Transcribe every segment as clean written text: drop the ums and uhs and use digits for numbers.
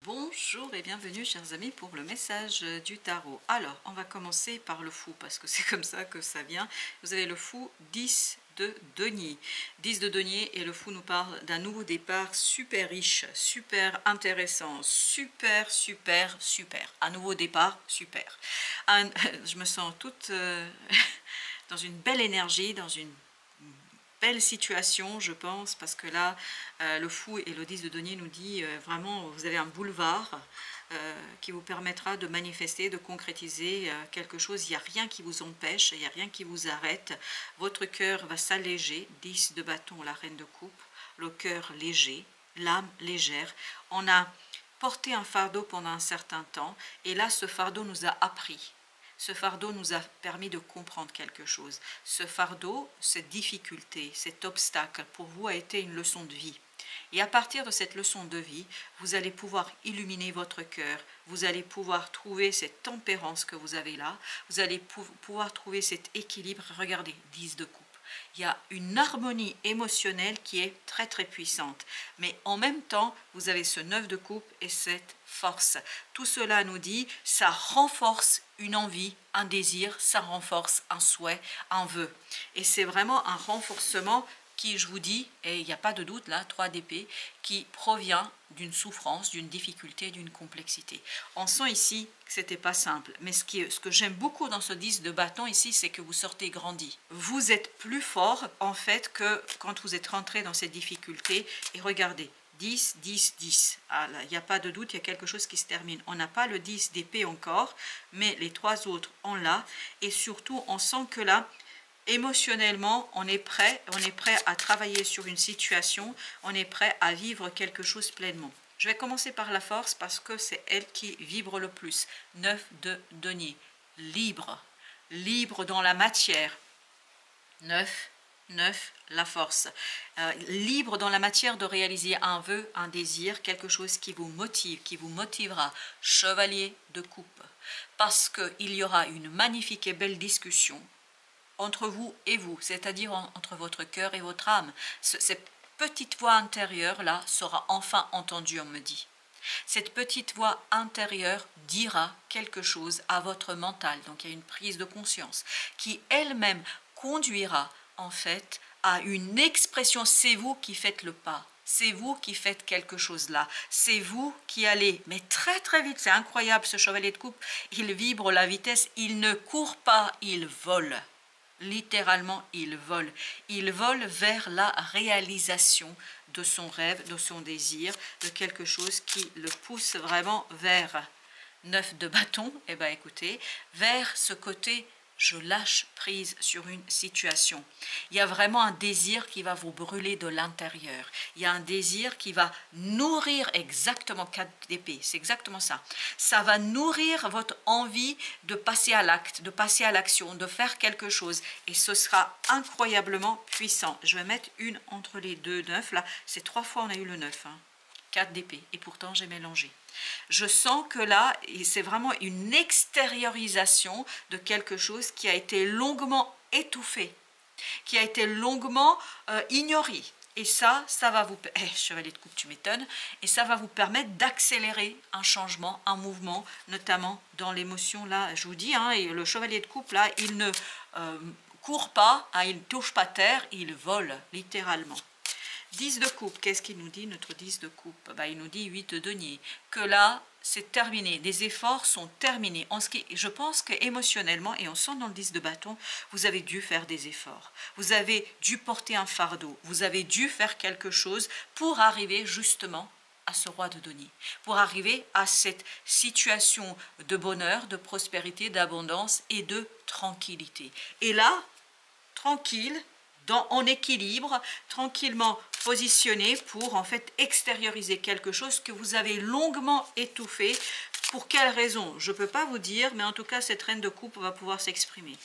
Bonjour et bienvenue chers amis pour le message du tarot. Alors on va commencer par le fou parce que c'est comme ça que ça vient. Vous avez le fou 10 de denier. 10 de denier et le fou nous parle d'un nouveau départ super riche, super intéressant, super. Un nouveau départ super. Je me sens toute dans une belle énergie, dans une belle situation, je pense, parce que là, le fou et le 10 de denier nous dit vraiment, vous avez un boulevard qui vous permettra de manifester, de concrétiser quelque chose. Il n'y a rien qui vous empêche, il n'y a rien qui vous arrête. Votre cœur va s'alléger. 10 de bâton, la reine de coupe, le cœur léger, l'âme légère. On a porté un fardeau pendant un certain temps, et là, ce fardeau nous a appris. Ce fardeau nous a permis de comprendre quelque chose. Ce fardeau, cette difficulté, cet obstacle, pour vous a été une leçon de vie. Et à partir de cette leçon de vie, vous allez pouvoir illuminer votre cœur, vous allez pouvoir trouver cette tempérance que vous avez là, vous allez pouvoir trouver cet équilibre. Regardez, 10 de coupe. Il y a une harmonie émotionnelle qui est très puissante. Mais en même temps, vous avez ce 9 de coupe et cette force. Tout cela nous dit, ça renforce une envie, un désir, ça renforce un souhait, un vœu. Et c'est vraiment un renforcement qui, je vous dis, et il n'y a pas de doute là, 3 d'épée, qui provient d'une souffrance, d'une difficulté, d'une complexité. On sent ici que ce n'était pas simple, mais ce que j'aime beaucoup dans ce 10 de bâton ici, c'est que vous sortez grandi. Vous êtes plus fort en fait que quand vous êtes rentré dans cette difficulté. Et regardez, 10, 10, 10. Ah, il n'y a pas de doute, il y a quelque chose qui se termine. On n'a pas le 10 d'épée encore, mais les 3 autres, on l'a. Et surtout, on sent que là, émotionnellement, on est prêt à travailler sur une situation, on est prêt à vivre quelque chose pleinement. Je vais commencer par la force parce que c'est elle qui vibre le plus. 9 de denier, libre, libre dans la matière. 9, la force. Libre dans la matière de réaliser un vœu, un désir, quelque chose qui vous motive, qui vous motivera. Chevalier de coupe. Parce qu'il y aura une magnifique et belle discussion entre vous et vous, c'est-à-dire entre votre cœur et votre âme. Cette petite voix intérieure-là sera enfin entendue, on me dit. Cette petite voix intérieure dira quelque chose à votre mental. Donc il y a une prise de conscience qui elle-même conduira en fait à une expression. C'est vous qui faites le pas. C'est vous qui faites quelque chose là. C'est vous qui allez, mais très vite. C'est incroyable ce chevalier de coupe. Il vibre la vitesse. Il ne court pas, il vole. Littéralement, il vole. Il vole vers la réalisation de son rêve, de son désir, de quelque chose qui le pousse vraiment vers 9 de bâton. Eh bien, écoutez, vers ce côté, je lâche prise sur une situation. Il y a vraiment un désir qui va vous brûler de l'intérieur. Il y a un désir qui va nourrir exactement 4 d'épée. C'est exactement ça. Ça va nourrir votre envie de passer à l'acte, de passer à l'action, de faire quelque chose. Et ce sera incroyablement puissant. Je vais mettre une entre les deux 9. Là, c'est 3 fois on a eu le 9. 4 d'épée. Et pourtant, j'ai mélangé. Je sens que là, c'est vraiment une extériorisation de quelque chose qui a été longuement étouffé, qui a été longuement ignoré. Et ça va vous... chevalier de coupe, tu m'étonnes. Et ça va vous permettre d'accélérer un changement, un mouvement, notamment dans l'émotion. Là, je vous dis, et le chevalier de coupe, là, il ne court pas, il ne touche pas terre, il vole, littéralement. 10 de coupe, qu'est-ce qu'il nous dit, notre 10 de coupe? Il nous dit 8 de denier, que là, c'est terminé, des efforts sont terminés. Je pense qu'émotionnellement, et on sent dans le 10 de bâton, vous avez dû faire des efforts. Vous avez dû porter un fardeau, vous avez dû faire quelque chose pour arriver justement à ce roi de denier, pour arriver à cette situation de bonheur, de prospérité, d'abondance et de tranquillité. Et là, tranquille, en équilibre, tranquillement positionné pour en fait extérioriser quelque chose que vous avez longuement étouffé. Pour quelle raison? Je ne peux pas vous dire, mais en tout cas cette reine de coupe va pouvoir s'exprimer.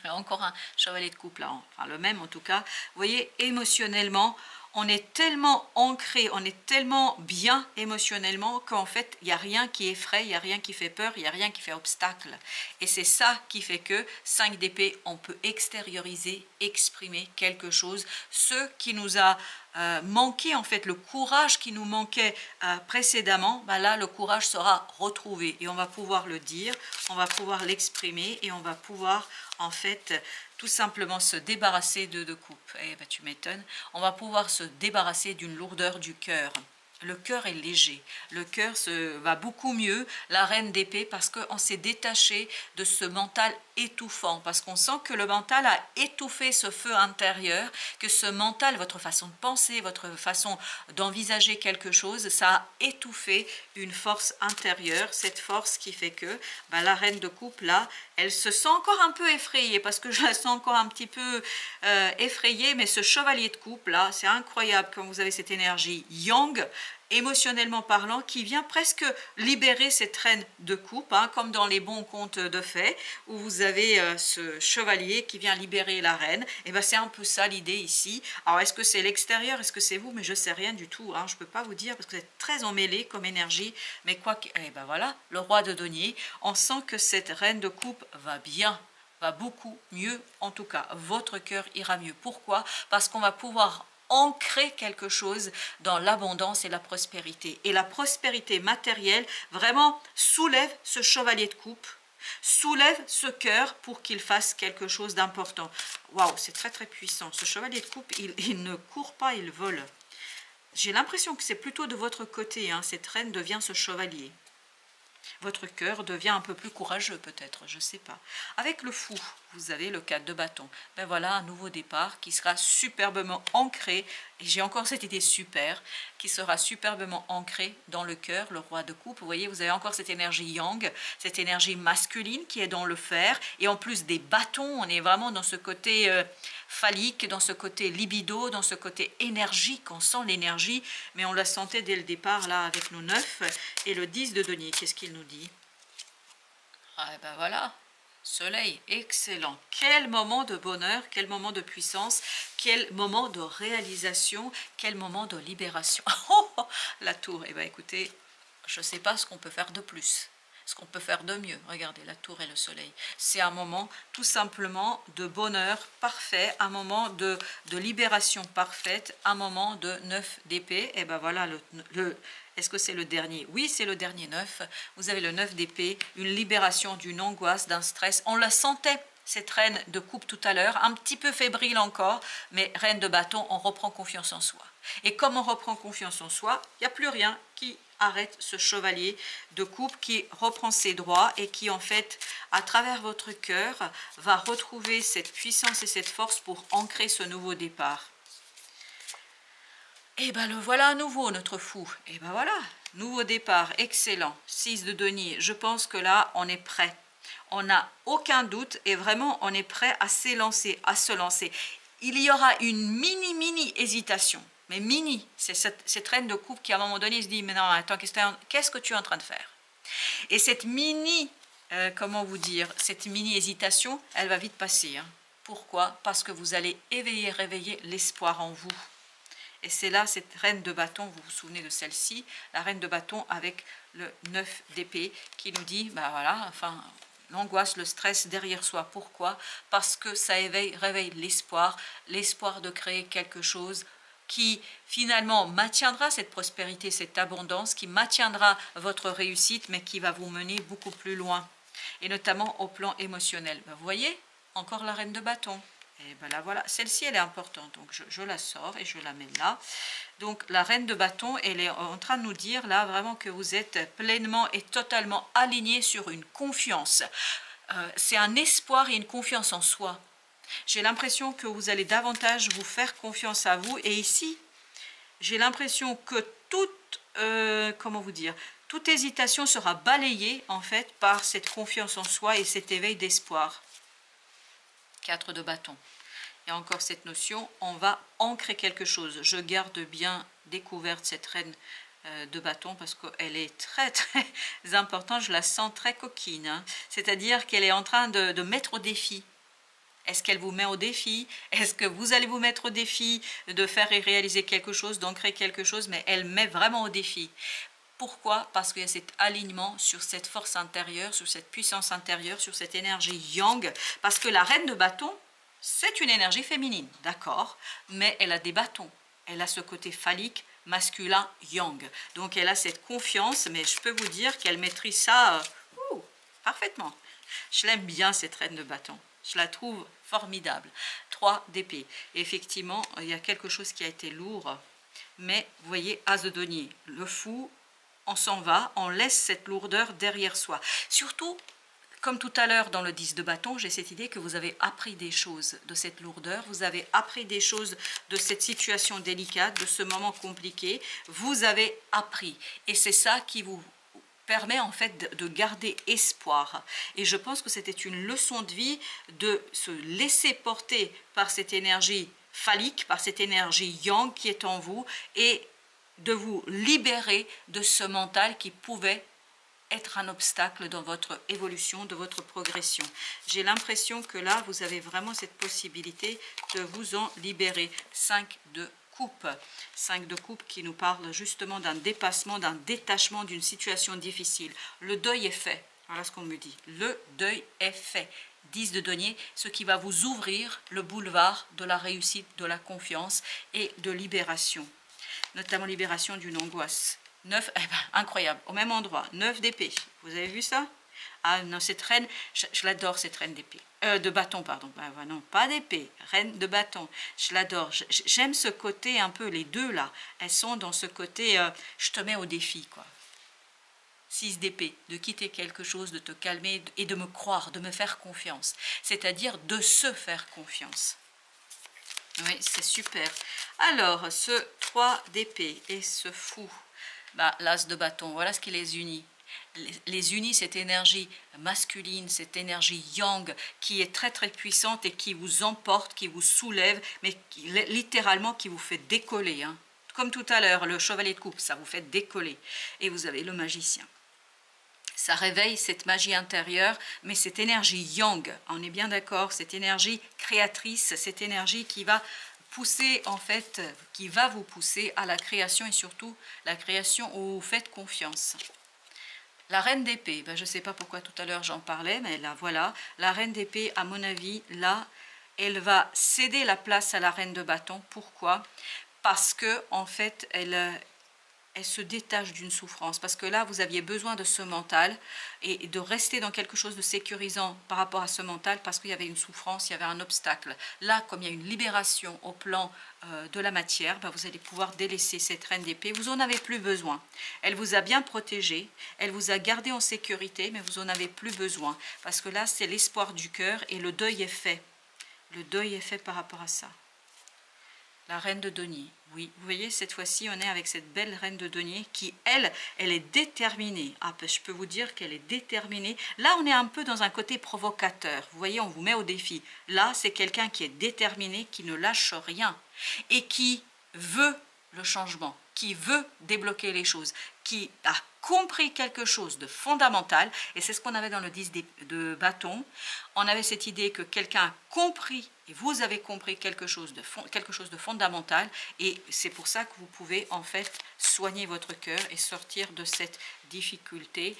Encore un chevalier de coupe là, enfin le même en tout cas. Vous voyez, émotionnellement, on est tellement ancré, on est tellement bien émotionnellement qu'en fait, il n'y a rien qui effraie, il n'y a rien qui fait peur, il n'y a rien qui fait obstacle. Et c'est ça qui fait que 5 d'épée, on peut extérioriser, exprimer quelque chose. Ce qui nous a manqué, en fait, le courage qui nous manquait précédemment, bah là, le courage sera retrouvé. Et on va pouvoir le dire, on va pouvoir l'exprimer et on va pouvoir, en fait, tout simplement se débarrasser de coupe. Eh ben, tu m'étonnes. On va pouvoir se débarrasser d'une lourdeur du cœur. Le cœur est léger, le cœur va beaucoup mieux, la reine d'épée, parce qu'on s'est détaché de ce mental étouffant, parce qu'on sent que le mental a étouffé ce feu intérieur, que ce mental, votre façon de penser, votre façon d'envisager quelque chose, ça a étouffé une force intérieure, cette force qui fait que bah, la reine de coupe, là, elle se sent encore un peu effrayée, parce que je la sens encore un petit peu effrayée, mais ce chevalier de coupe, là, c'est incroyable quand vous avez cette énergie yang, émotionnellement parlant, qui vient presque libérer cette reine de coupe, hein, comme dans les bons contes de fées, où vous avez ce chevalier qui vient libérer la reine. Et ben c'est un peu ça l'idée ici. Alors est-ce que c'est l'extérieur, est-ce que c'est vous? Mais je ne sais rien du tout, hein, je ne peux pas vous dire, parce que vous êtes très emmêlés comme énergie, mais quoi que... Et ben voilà, le roi de denier, on sent que cette reine de coupe va bien, va beaucoup mieux, en tout cas, votre cœur ira mieux. Pourquoi? Parce qu'on va pouvoir ancrer quelque chose dans l'abondance et la prospérité. Et la prospérité matérielle vraiment soulève ce chevalier de coupe, soulève ce cœur pour qu'il fasse quelque chose d'important. Waouh, c'est très très puissant. Ce chevalier de coupe, il ne court pas, il vole. J'ai l'impression que c'est plutôt de votre côté, hein, cette reine devient ce chevalier. Votre cœur devient un peu plus courageux peut-être, je ne sais pas. Avec le fou, vous avez le 4 de bâton. Ben voilà un nouveau départ qui sera superbement ancré, et j'ai encore cette idée super, qui sera superbement ancré dans le cœur, le roi de coupe. Vous voyez, vous avez encore cette énergie yang, cette énergie masculine qui est dans le fer, et en plus des bâtons, on est vraiment dans ce côté phallique, dans ce côté libido, dans ce côté énergique, on sent l'énergie, mais on la sentait dès le départ là avec nos 9 et le 10 de denier. Qu'est-ce qu'il nous dit? Ah ben voilà, soleil, excellent. Quel moment de bonheur, quel moment de puissance, quel moment de réalisation, quel moment de libération. Oh, la tour, eh bien écoutez, je ne sais pas ce qu'on peut faire de plus, ce qu'on peut faire de mieux. Regardez, la tour et le soleil. C'est un moment tout simplement de bonheur parfait, un moment de libération parfaite, un moment de 9 d'épée. Et ben voilà, est-ce que c'est le dernier? Oui, c'est le dernier 9. Vous avez le 9 d'épée, une libération d'une angoisse, d'un stress. On la sentait, cette reine de coupe tout à l'heure, un petit peu fébrile encore, mais reine de bâton, on reprend confiance en soi. Et comme on reprend confiance en soi, il n'y a plus rien qui arrête ce chevalier de coupe qui reprend ses droits et qui en fait, à travers votre cœur, va retrouver cette puissance et cette force pour ancrer ce nouveau départ. Et ben le voilà à nouveau, notre fou. Et ben voilà, nouveau départ, excellent. 6 de denier, je pense que là, on est prêt. On n'a aucun doute et vraiment, on est prêt à s'élancer, à se lancer. Il y aura une mini hésitation. Mais mini, c'est cette reine de coupe qui à un moment donné se dit, mais non, attends, qu'est-ce que tu es en train de faire? Et cette mini, comment vous dire, cette mini hésitation, elle va vite passer. Hein. Pourquoi? Parce que vous allez réveiller l'espoir en vous. Et c'est là cette reine de bâton, vous vous souvenez de celle-ci, la reine de bâton avec le 9 d'épée qui nous dit, bah voilà, enfin, l'angoisse, le stress derrière soi. Pourquoi? Parce que ça réveille l'espoir de créer quelque chose qui finalement maintiendra cette prospérité, cette abondance, qui maintiendra votre réussite, mais qui va vous mener beaucoup plus loin, et notamment au plan émotionnel. Vous voyez, encore la reine de bâton. Et ben là, voilà, celle-ci, elle est importante, donc je la sors et je la mets là. Donc la reine de bâton, elle est en train de nous dire là vraiment que vous êtes pleinement et totalement aligné sur une confiance. C'est un espoir et une confiance en soi. J'ai l'impression que vous allez davantage vous faire confiance à vous. Et ici, j'ai l'impression que comment vous dire, toute hésitation sera balayée en fait par cette confiance en soi et cet éveil d'espoir. 4 de bâton. Il y a encore cette notion, on va ancrer quelque chose. Je garde bien découverte cette reine de bâton parce qu'elle est très très importante. Je la sens très coquine. Hein. C'est-à-dire qu'elle est en train de mettre au défi. Est-ce qu'elle vous met au défi? Est-ce que vous allez vous mettre au défi de faire et réaliser quelque chose, d'ancrer quelque chose? Mais elle met vraiment au défi. Pourquoi? Parce qu'il y a cet alignement sur cette force intérieure, sur cette puissance intérieure, sur cette énergie yang. Parce que la reine de bâton, c'est une énergie féminine, d'accord? Mais elle a des bâtons. Elle a ce côté phallique, masculin, yang. Donc elle a cette confiance, mais je peux vous dire qu'elle maîtrise ça parfaitement. Je l'aime bien, cette reine de bâton. Je la trouve formidable. 3 d'épée. Effectivement, il y a quelque chose qui a été lourd. Mais vous voyez, as de denier. Le fou, on s'en va, on laisse cette lourdeur derrière soi. Surtout, comme tout à l'heure dans le 10 de bâton, j'ai cette idée que vous avez appris des choses de cette lourdeur, vous avez appris des choses de cette situation délicate, de ce moment compliqué. Vous avez appris. Et c'est ça qui vous permet en fait de garder espoir. Et je pense que c'était une leçon de vie de se laisser porter par cette énergie phallique, par cette énergie yang qui est en vous, et de vous libérer de ce mental qui pouvait être un obstacle dans votre évolution, de votre progression. J'ai l'impression que là, vous avez vraiment cette possibilité de vous en libérer. 5 de coupe. 5 de coupe qui nous parle justement d'un dépassement, d'un détachement d'une situation difficile. Le deuil est fait. Voilà ce qu'on me dit. Le deuil est fait. 10 de denier, ce qui va vous ouvrir le boulevard de la réussite, de la confiance et de libération. Notamment libération d'une angoisse. 9, eh ben, incroyable, au même endroit. 9 d'épée. Vous avez vu ça? Ah non, cette reine, je l'adore, cette reine d'épée. De bâton, pardon. Bah, non, pas d'épée, reine de bâton. Je l'adore. J'aime ce côté un peu, les deux là. Elles sont dans ce côté, je te mets au défi, quoi. 6 d'épée, de quitter quelque chose, de te calmer et de me croire, de me faire confiance. C'est-à-dire de se faire confiance. Oui, c'est super. Alors, ce 3 d'épée et ce fou, bah, l'as de bâton, voilà ce qui les unit. Les unit, cette énergie masculine, cette énergie yang qui est très très puissante et qui vous emporte, qui vous soulève, mais littéralement qui vous fait décoller. Hein. Comme tout à l'heure, le chevalier de coupe, ça vous fait décoller. Et vous avez le magicien. Ça réveille cette magie intérieure, mais cette énergie yang, on est bien d'accord, cette énergie créatrice, cette énergie qui va pousser en fait, qui va vous pousser à la création et surtout la création où vous faites confiance. La reine d'épée, ben je ne sais pas pourquoi tout à l'heure j'en parlais, mais là voilà, la reine d'épée à mon avis, là, elle va céder la place à la reine de bâton. Pourquoi? Parce que en fait, elle se détache d'une souffrance, parce que là vous aviez besoin de ce mental et de rester dans quelque chose de sécurisant par rapport à ce mental, parce qu'il y avait une souffrance, il y avait un obstacle. Là, comme il y a une libération au plan de la matière, ben vous allez pouvoir délaisser cette reine d'épée, vous n'en avez plus besoin. Elle vous a bien protégé, elle vous a gardé en sécurité, mais vous n'en avez plus besoin, parce que là c'est l'espoir du cœur et le deuil est fait. Le deuil est fait par rapport à ça. La reine de denier, oui, vous voyez, cette fois-ci, on est avec cette belle reine de denier qui, elle est déterminée. Ah, ben, je peux vous dire qu'elle est déterminée. Là, on est un peu dans un côté provocateur. Vous voyez, on vous met au défi. Là, c'est quelqu'un qui est déterminé, qui ne lâche rien et qui veut le changement, qui veut débloquer les choses, qui a compris quelque chose de fondamental. Et c'est ce qu'on avait dans le 10 de bâton. On avait cette idée que quelqu'un a compris, et vous avez compris quelque chose de fondamental, et c'est pour ça que vous pouvez en fait soigner votre cœur et sortir de cette difficulté,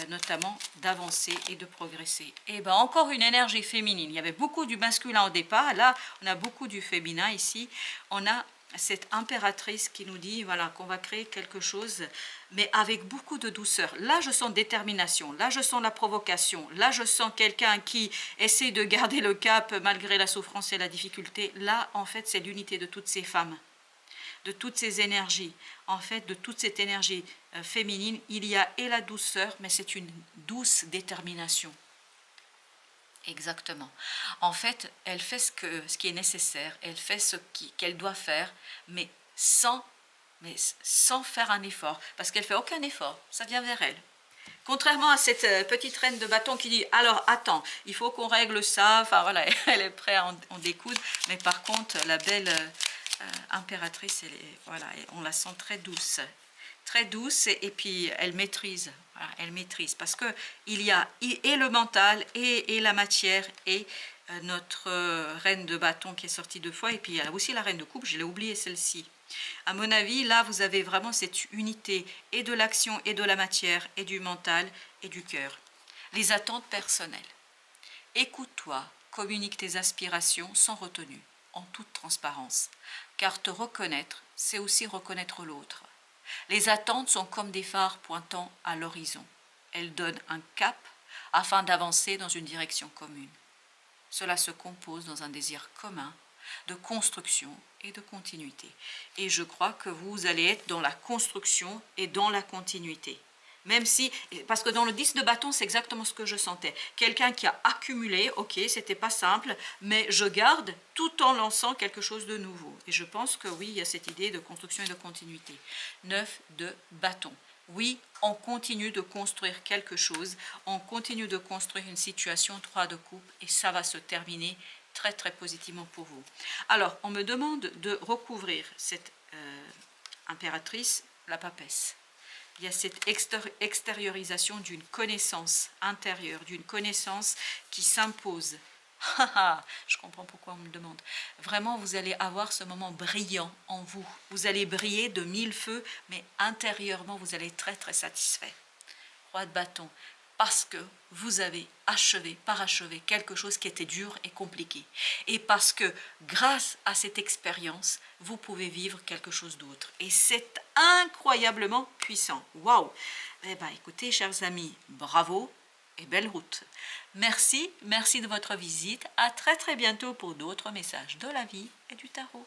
notamment d'avancer et de progresser. Et bien encore une énergie féminine. Il y avait beaucoup du masculin au départ, là on a beaucoup du féminin ici. On a cette impératrice qui nous dit voilà, qu'on va créer quelque chose, mais avec beaucoup de douceur. Là, je sens détermination, là, je sens la provocation, là, je sens quelqu'un qui essaie de garder le cap malgré la souffrance et la difficulté. Là, en fait, c'est l'unité de toutes ces femmes, de toutes ces énergies. En fait, de toute cette énergie féminine, il y a et la douceur, mais c'est une douce détermination. Exactement. En fait, elle fait ce qui est nécessaire, elle fait ce qu'elle doit faire, mais sans faire un effort, parce qu'elle ne fait aucun effort, ça vient vers elle. Contrairement à cette petite reine de bâton qui dit « alors attends, il faut qu'on règle ça », enfin voilà, elle est prête à en découdre, mais par contre, la belle impératrice, voilà, on la sent très douce et puis elle maîtrise. Voilà, elle maîtrise parce que il y a et le mental et la matière et notre reine de bâton qui est sortie 2 fois, et puis il y a aussi la reine de coupe, je l'ai oublié celle-ci. À mon avis, là, vous avez vraiment cette unité et de l'action, et de la matière, et du mental, et du cœur. Les attentes personnelles. Écoute-toi, communique tes aspirations sans retenue, en toute transparence, car te reconnaître, c'est aussi reconnaître l'autre. Les attentes sont comme des phares pointant à l'horizon. Elles donnent un cap afin d'avancer dans une direction commune. Cela se compose dans un désir commun de construction et de continuité. Et je crois que vous allez être dans la construction et dans la continuité. Même si, parce que dans le 10 de bâton, c'est exactement ce que je sentais. Quelqu'un qui a accumulé, ok, c'était pas simple, mais je garde tout en lançant quelque chose de nouveau. Et je pense que oui, il y a cette idée de construction et de continuité. 9 de bâton. Oui, on continue de construire quelque chose, on continue de construire une situation, 3 de coupe, et ça va se terminer très très positivement pour vous. Alors, on me demande de recouvrir cette impératrice, la papesse. Il y a cette extériorisation d'une connaissance intérieure, d'une connaissance qui s'impose. Je comprends pourquoi on me le demande. Vraiment, vous allez avoir ce moment brillant en vous. Vous allez briller de 1000 feux, mais intérieurement, vous allez être très très satisfait. Roi de bâton, parce que vous avez parachevé quelque chose qui était dur et compliqué. Et parce que grâce à cette expérience, vous pouvez vivre quelque chose d'autre. Et c'est incroyablement puissant. Waouh! Eh bien, écoutez, chers amis, bravo et belle route. Merci de votre visite. À très très bientôt pour d'autres messages de la vie et du tarot.